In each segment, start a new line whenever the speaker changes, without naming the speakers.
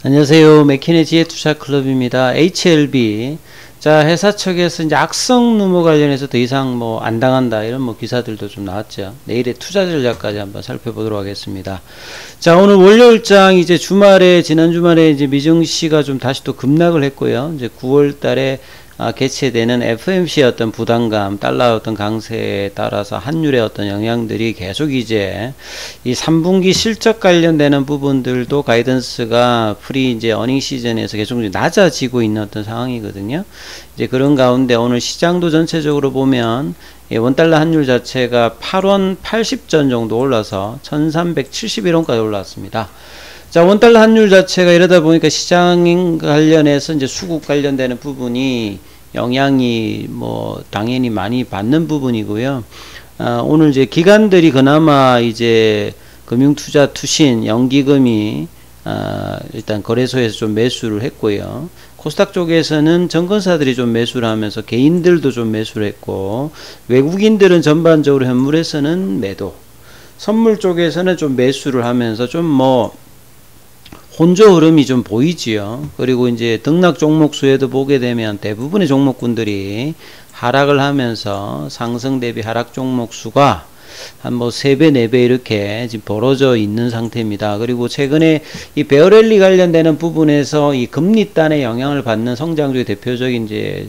안녕하세요. 맥킨의 지혜투자클럽입니다. HLB. 자, 회사 측에서 이제 악성 루머 관련해서 더 이상 뭐 안 당한다. 이런 뭐 기사들도 좀 나왔죠. 내일의 투자 전략까지 한번 살펴보도록 하겠습니다. 자, 오늘 월요일장 이제 주말에, 지난 주말에 이제 미증시가 좀 다시 또 급락을 했고요. 이제 9월 달에 개최되는 FMC의 어떤 부담감, 달러 어떤 강세에 따라서 환율의 어떤 영향들이 계속 이제 이 3분기 실적 관련되는 부분들도 가이던스가 프리 이제 어닝 시즌에서 계속 낮아지고 있는 어떤 상황이거든요. 이제 그런 가운데 오늘 시장도 전체적으로 보면 원달러 환율 자체가 8원 80전 정도 올라서 1371원까지 올라왔습니다. 자, 원달러 환율 자체가 이러다 보니까 시장 관련해서 이제 수급 관련되는 부분이 영향이 뭐 당연히 많이 받는 부분이고요. 오늘 이제 기관들이 그나마 이제 금융투자 투신 연기금이 일단 거래소에서 좀 매수를 했고요. 코스닥 쪽에서는 증권사들이 좀 매수를 하면서 개인들도 좀 매수를 했고, 외국인들은 전반적으로 현물에서는 매도, 선물 쪽에서는 좀 매수를 하면서 좀 뭐 혼조 흐름이 좀 보이지요. 그리고 이제 등락 종목 수에도 보게 되면 대부분의 종목군들이 하락을 하면서 상승 대비 하락 종목 수가 한 뭐 3배, 4배 이렇게 지금 벌어져 있는 상태입니다. 그리고 최근에 이 베어랠리 관련되는 부분에서 이 금리단의 영향을 받는 성장주의 대표적인 이제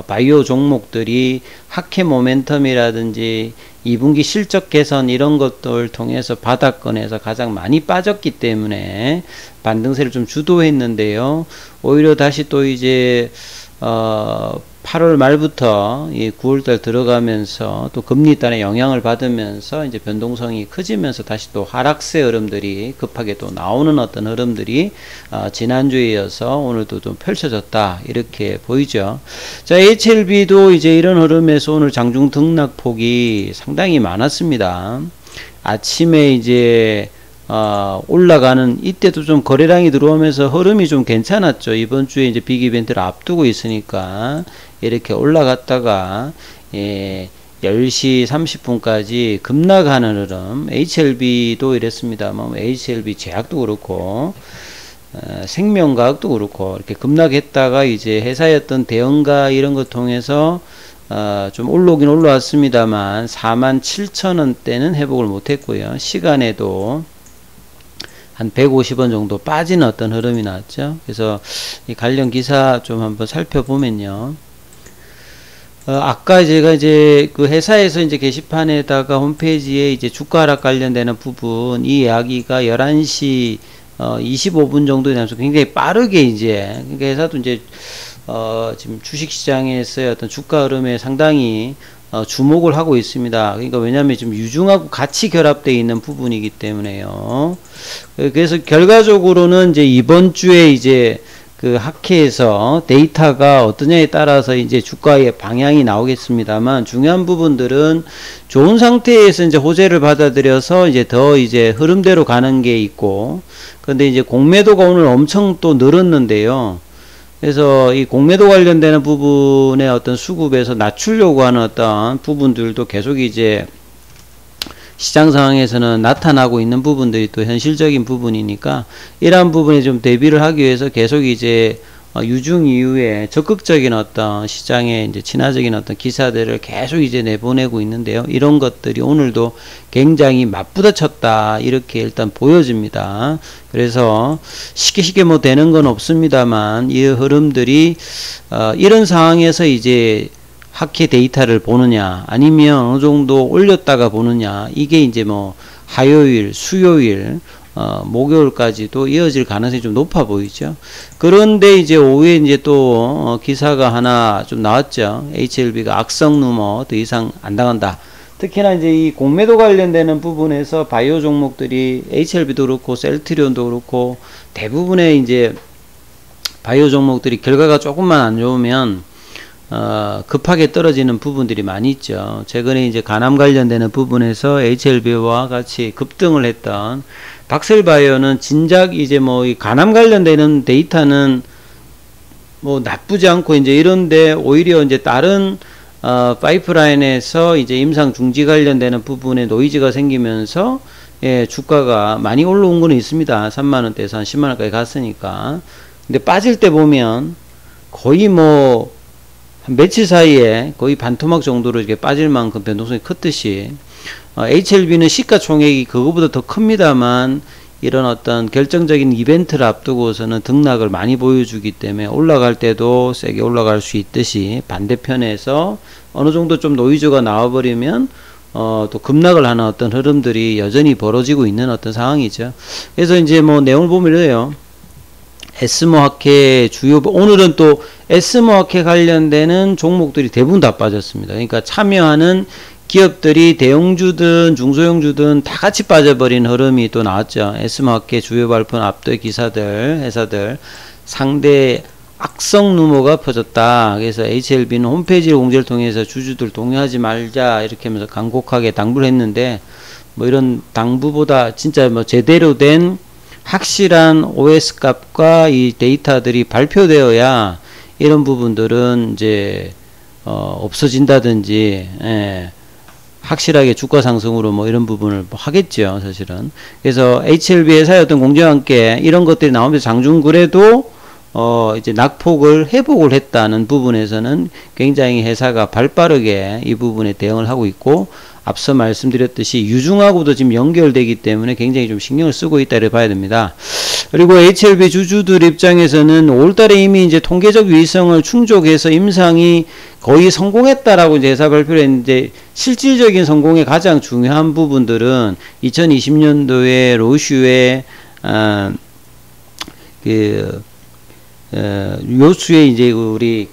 바이오 종목들이 하케 모멘텀이라든지 2분기 실적 개선 이런 것들 통해서 바닥권에서 가장 많이 빠졌기 때문에 반등세를 좀 주도했는데요. 오히려 다시 또 이제 8월 말부터 이 9월달 들어가면서 또 금리단의 영향을 받으면서 이제 변동성이 커지면서 다시 또 하락세 흐름들이 급하게 또 나오는 어떤 흐름들이 지난주에 이어서 오늘도 좀 펼쳐졌다 이렇게 보이죠. 자, HLB도 이제 이런 흐름에서 오늘 장중 등락폭이 상당히 많았습니다. 아침에 이제 올라가는 이때도 좀 거래량이 들어오면서 흐름이 좀 괜찮았죠. 이번 주에 이제 빅 이벤트를 앞두고 있으니까 이렇게 올라갔다가 10시 30분까지 급락하는 흐름. HLB도 이랬습니다. 뭐 HLB 제약도 그렇고 생명과학도 그렇고 이렇게 급락했다가 이제 회사의 어떤 대응가 이런 것 통해서 좀 올라오긴 올라왔습니다만 47,000원대는 회복을 못했고요. 시간에도 한 150원 정도 빠지는 어떤 흐름이 나왔죠. 그래서 이 관련 기사 좀 한번 살펴보면요. 아까 제가 이제 그 회사에서 이제 게시판에다가 홈페이지에 이제 주가 하락 관련되는 부분 이 이야기가 11시 25분 정도에 나와서 굉장히 빠르게 이제 그러니까 회사도 이제 지금 주식시장에서의 어떤 주가 흐름에 상당히 주목을 하고 있습니다. 그러니까 왜냐하면 지금 유중하고 같이 결합되어 있는 부분이기 때문에요. 그래서 결과적으로는 이제 이번 주에 이제 그 하케에서 데이터가 어떠냐에 따라서 이제 주가의 방향이 나오겠습니다만 중요한 부분들은 좋은 상태에서 이제 호재를 받아들여서 이제 더 이제 흐름대로 가는 게 있고, 근데 이제 공매도가 오늘 엄청 또 늘었는데요. 그래서 이 공매도 관련되는 부분의 어떤 수급에서 낮추려고 하는 어떤 부분들도 계속 이제 시장 상황에서는 나타나고 있는 부분들이 또 현실적인 부분이니까 이러한 부분에 좀 대비를 하기 위해서 계속 이제 유중 이후에 적극적인 어떤 시장에 이제 친화적인 어떤 기사들을 계속 이제 내보내고 있는데요. 이런 것들이 오늘도 굉장히 맞부딪혔다 이렇게 일단 보여집니다. 그래서 쉽게 뭐 되는 건 없습니다만 이 흐름들이 이런 상황에서 이제 하케 데이터를 보느냐 아니면 어느 정도 올렸다가 보느냐 이게 이제 뭐 화요일, 수요일 목요일까지도 이어질 가능성이 좀 높아 보이죠. 그런데 이제 오후에 이제 또 기사가 하나 좀 나왔죠. HLB가 악성 루머 더 이상 안 당한다. 특히나 이제 이 공매도 관련되는 부분에서 바이오 종목들이 HLB도 그렇고 셀트리온도 그렇고 대부분의 이제 바이오 종목들이 결과가 조금만 안 좋으면 급하게 떨어지는 부분들이 많이 있죠. 최근에 이제 간암 관련되는 부분에서 HLB와 같이 급등을 했던 박셀바이오는 진작 이제 뭐 이 간암 관련되는 데이터는 뭐 나쁘지 않고 이제 이런데 오히려 이제 다른 파이프라인에서 이제 임상 중지 관련되는 부분에 노이즈가 생기면서 예, 주가가 많이 올라온 거는 있습니다. 3만원대에서 한 10만원까지 갔으니까. 근데 빠질 때 보면 거의 뭐 한 며칠 사이에 거의 반토막 정도로 이렇게 빠질 만큼 변동성이 컸듯이 HLB는 시가총액이 그거보다 더 큽니다만 이런 어떤 결정적인 이벤트를 앞두고서는 등락을 많이 보여주기 때문에 올라갈 때도 세게 올라갈 수 있듯이 반대편에서 어느 정도 좀 노이즈가 나와버리면 또 급락을 하는 어떤 흐름들이 여전히 벌어지고 있는 어떤 상황이죠. 그래서 이제 뭐 내용을 보면 이래요. 에스모학회 주요, 오늘은 또 에스모학회 관련되는 종목들이 대부분 다 빠졌습니다. 그러니까 참여하는 기업들이 대형주든 중소형주든 다 같이 빠져버린 흐름이 또 나왔죠. 에스모학회 주요 발표는 압도의 기사들, 회사들 상대 악성 루머가 퍼졌다. 그래서 HLB는 홈페이지 공지를 통해서 주주들 동의하지 말자 이렇게 하면서 간곡하게 당부를 했는데 뭐 이런 당부보다 진짜 뭐 제대로 된 확실한 OS 값과 이 데이터들이 발표되어야 이런 부분들은 이제 없어진다든지 확실하게 주가 상승으로 뭐 이런 부분을 뭐 하겠죠, 사실은. 그래서 HLB 회사의 어떤 공지와 함께 이런 것들이 나오면서 장중그래도 이제 낙폭을 회복을 했다는 부분에서는 굉장히 회사가 발빠르게 이 부분에 대응을 하고 있고, 앞서 말씀드렸듯이 유중하고도 지금 연결되기 때문에 굉장히 좀 신경을 쓰고 있다 이렇게 봐야 됩니다. 그리고 HLB 주주들 입장에서는 5월달에 이미 이제 통계적 위성을 충족해서 임상이 거의 성공했다라고 이제 회사 발표를 했는데, 실질적인 성공의 가장 중요한 부분들은 2020년도에 로슈의 요수에 이제 우리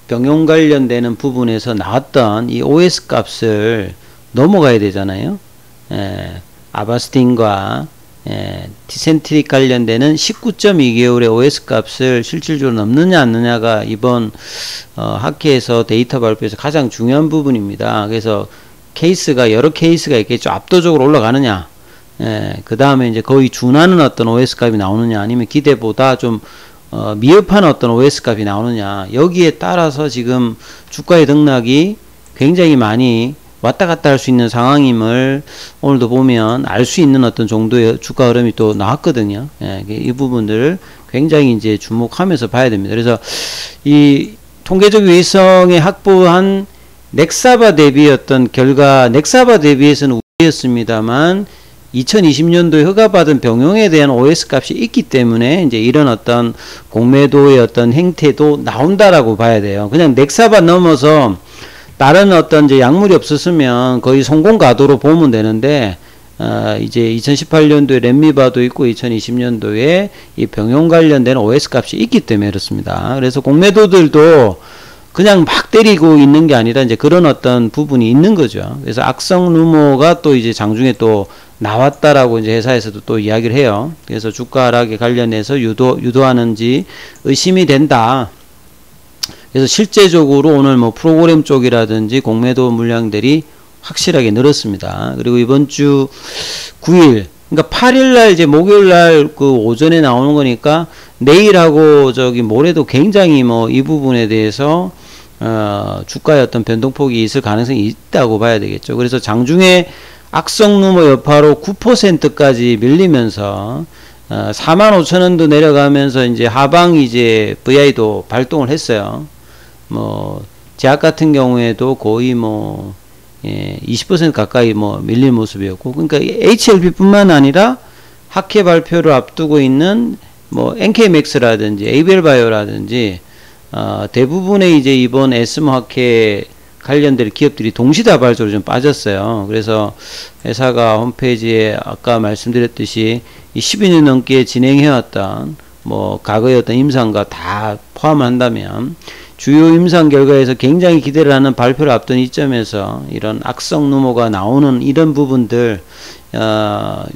병용 관련되는 부분에서 나왔던 이 OS 값을 넘어가야 되잖아요. 아바스틴과 티센트릭 관련되는 19.2개월의 OS 값을 실질적으로 넘느냐 안 느냐가 이번 학회에서 데이터 발표에서 가장 중요한 부분입니다. 그래서 케이스가 여러 케이스가 있겠죠. 압도적으로 올라가느냐, 그 다음에 이제 거의 준하는 어떤 OS 값이 나오느냐, 아니면 기대보다 좀 미흡한 어떤 OS 값이 나오느냐, 여기에 따라서 지금 주가의 등락이 굉장히 많이 왔다 갔다 할 수 있는 상황임을 오늘도 보면 알 수 있는 어떤 정도의 주가 흐름이 또 나왔거든요. 이 부분들을 굉장히 이제 주목하면서 봐야 됩니다. 그래서 이 통계적 위성에 확보한 넥사바 대비였던 결과, 넥사바 대비해서는 우위였습니다만 2020년도에 허가받은 병용에 대한 OS 값이 있기 때문에 이제 이런 어떤 공매도의 어떤 행태도 나온다라고 봐야 돼요. 그냥 넥사바 넘어서 다른 어떤 이제 약물이 없었으면 거의 성공 가도로 보면 되는데, 이제 2018년도에 렘미바도 있고 2020년도에 이 병용 관련된 OS 값이 있기 때문에 그렇습니다. 그래서 공매도들도 그냥 막 때리고 있는 게 아니라 이제 그런 어떤 부분이 있는 거죠. 그래서 악성 루머가 또 이제 장중에 또 나왔다라고 이제 회사에서도 또 이야기를 해요. 그래서 주가 하락에 관련해서 유도하는지 의심이 된다. 그래서 실제적으로 오늘 뭐 프로그램 쪽이라든지 공매도 물량들이 확실하게 늘었습니다. 그리고 이번 주 9일, 그러니까 8일날 이제 목요일날 그 오전에 나오는 거니까 내일하고 저기 모레도 굉장히 뭐 이 부분에 대해서 주가의 어떤 변동폭이 있을 가능성이 있다고 봐야 되겠죠. 그래서 장중에 악성 루머 여파로 9%까지 밀리면서 45,000원도 내려가면서 이제 하방 이제 VI도 발동을 했어요. 뭐 제약 같은 경우에도 거의 뭐 20% 가까이 뭐 밀린 모습이었고, 그러니까 HLB뿐만 아니라 학회 발표를 앞두고 있는 뭐 NK맥스라든지 ABL바이오라든지 대부분의 이제 이번 에스모 학회 관련된 기업들이 동시다발적으로 좀 빠졌어요. 그래서 회사가 홈페이지에 아까 말씀드렸듯이 12년 넘게 진행해왔던 뭐 과거의 어떤 임상과 다 포함한다면 주요 임상 결과에서 굉장히 기대를 하는 발표를 앞둔 이점에서 이런 악성 루머가 나오는 이런 부분들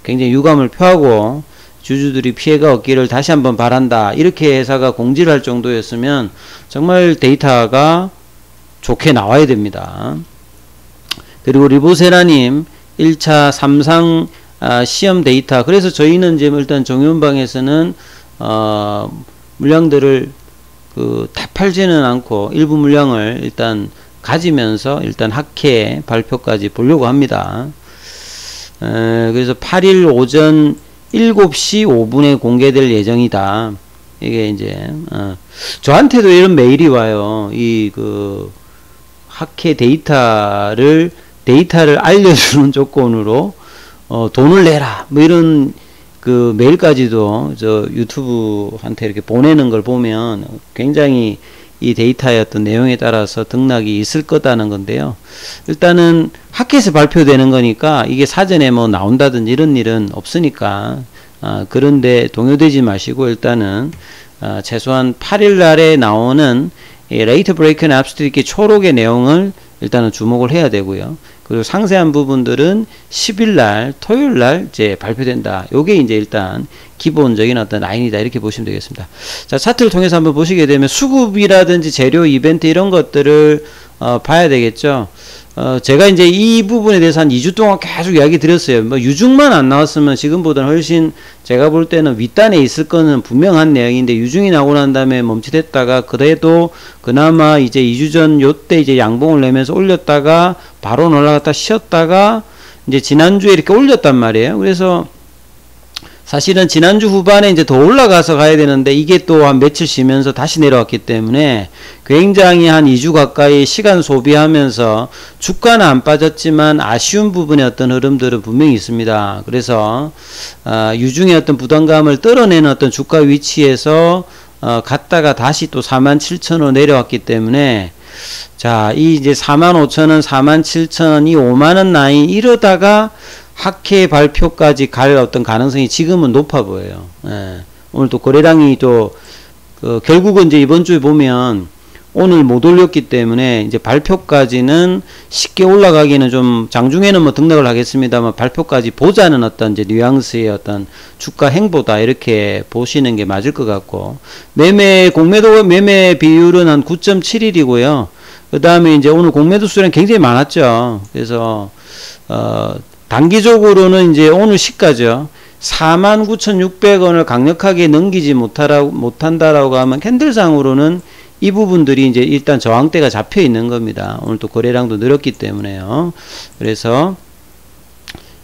굉장히 유감을 표하고 주주들이 피해가 없기를 다시 한번 바란다, 이렇게 회사가 공지를 할 정도였으면 정말 데이터가 좋게 나와야 됩니다. 그리고 리보세라님 1차 3상 시험 데이터, 그래서 저희는 이제 일단 정윤방에서는 물량들을 다 팔지는 않고 일부 물량을 일단 가지면서 일단 학회 발표까지 보려고 합니다. 그래서 8일 오전 7시 5분에 공개될 예정이다. 이게 이제 저한테도 이런 메일이 와요. 학회 데이터를 알려주는 조건으로 돈을 내라 뭐 이런 그 메일까지도 저 유튜브한테 이렇게 보내는 걸 보면 굉장히 이 데이터의 어떤 내용에 따라서 등락이 있을 거다는 건데요. 일단은 학회에서 발표되는 거니까 이게 사전에 뭐 나온다든지 이런 일은 없으니까 그런데 동요되지 마시고 일단은 최소한 8일 날에 나오는 레이트 브레이크 앤 앱스트랙트 이렇게 초록의 내용을 일단은 주목을 해야 되고요. 그리고 상세한 부분들은 10일 날 토요일 날 이제 발표된다. 요게 이제 일단 기본적인 어떤 라인이다. 이렇게 보시면 되겠습니다. 자, 차트를 통해서 한번 보시게 되면 수급이라든지 재료 이벤트 이런 것들을 봐야 되겠죠. 제가 이제 이 부분에 대해서 한 2주 동안 계속 이야기 드렸어요. 뭐 유중만 안 나왔으면 지금보다는 훨씬 제가 볼 때는 윗단에 있을 거는 분명한 내용인데 유중이 나오고 난 다음에 멈칫했다가 그래도 그나마 이제 2주 전 요때 이제 양봉을 내면서 올렸다가 바로 올라갔다 쉬었다가 이제 지난주에 이렇게 올렸단 말이에요. 그래서 사실은 지난주 후반에 이제 더 올라가서 가야 되는데 이게 또 한 며칠 쉬면서 다시 내려왔기 때문에 굉장히 한 2주 가까이 시간 소비하면서 주가는 안 빠졌지만 아쉬운 부분의 어떤 흐름들은 분명히 있습니다. 그래서 유중의 어떤 부담감을 떨어내는 어떤 주가 위치에서 갔다가 다시 또 47,000원 내려왔기 때문에 자, 이 이제 45,000원, 47,000원이 5만원 라인 이러다가 학회 발표까지 갈 어떤 가능성이 지금은 높아 보여요. 예. 오늘 또 거래량이 또 결국은 이제 이번 주에 보면 오늘 못 올렸기 때문에 이제 발표까지는 쉽게 올라가기는 좀 장중에는 뭐 등락을 하겠습니다만 발표까지 보자는 어떤 이제 뉘앙스의 어떤 주가 행보다 이렇게 보시는 게 맞을 것 같고 공매도 매매 비율은 한 9.71이고요. 그 다음에 이제 오늘 공매도 수량 굉장히 많았죠. 그래서 단기적으로는 이제 오늘 시가죠. 49,600원을 강력하게 넘기지 못한다라고 하면 캔들상으로는 이 부분들이 이제 일단 저항대가 잡혀 있는 겁니다. 오늘 또 거래량도 늘었기 때문에요. 그래서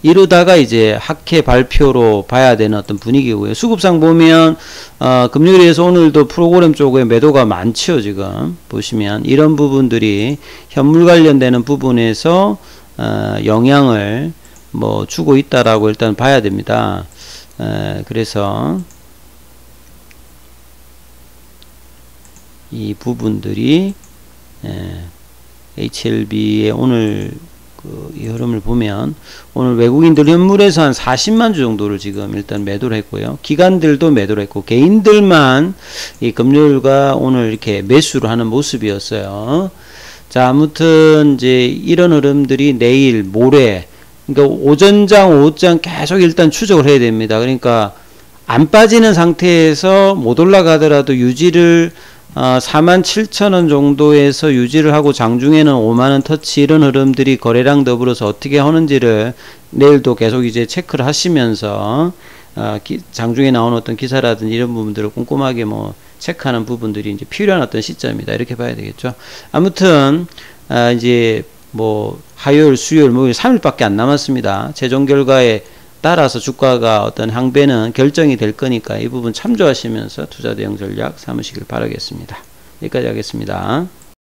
이러다가 이제 학회 발표로 봐야 되는 어떤 분위기고요. 수급상 보면 금요일에서 오늘도 프로그램 쪽에 매도가 많죠. 지금 보시면 이런 부분들이 현물 관련되는 부분에서 영향을 뭐 주고 있다라고 일단 봐야 됩니다. 그래서 이 부분들이 HLB의 오늘 이 흐름을 보면 오늘 외국인들 현물에서 한 40만 주 정도를 지금 일단 매도를 했고요. 기관들도 매도를 했고 개인들만 이 금요일과 오늘 이렇게 매수를 하는 모습이었어요. 자, 아무튼 이제 이런 흐름들이 내일 모레 그러니까 오전장 오후장 계속 일단 추적을 해야 됩니다. 그러니까 안 빠지는 상태에서 못 올라가더라도 유지를 47,000원 정도에서 유지를 하고 장중에는 5만원 터치 이런 흐름들이 거래량 더불어서 어떻게 하는지를 내일도 계속 이제 체크를 하시면서 장중에 나오는 어떤 기사라든지 이런 부분들을 꼼꼼하게 뭐 체크하는 부분들이 이제 필요한 어떤 시점이다. 이렇게 봐야 되겠죠. 아무튼 이제 뭐 화요일, 수요일, 목요일 3일밖에 안 남았습니다. 최종 결과에 따라서 주가가 어떤 향배는 결정이 될 거니까 이 부분 참조하시면서 투자 대응 전략 삼으시길 바라겠습니다. 여기까지 하겠습니다.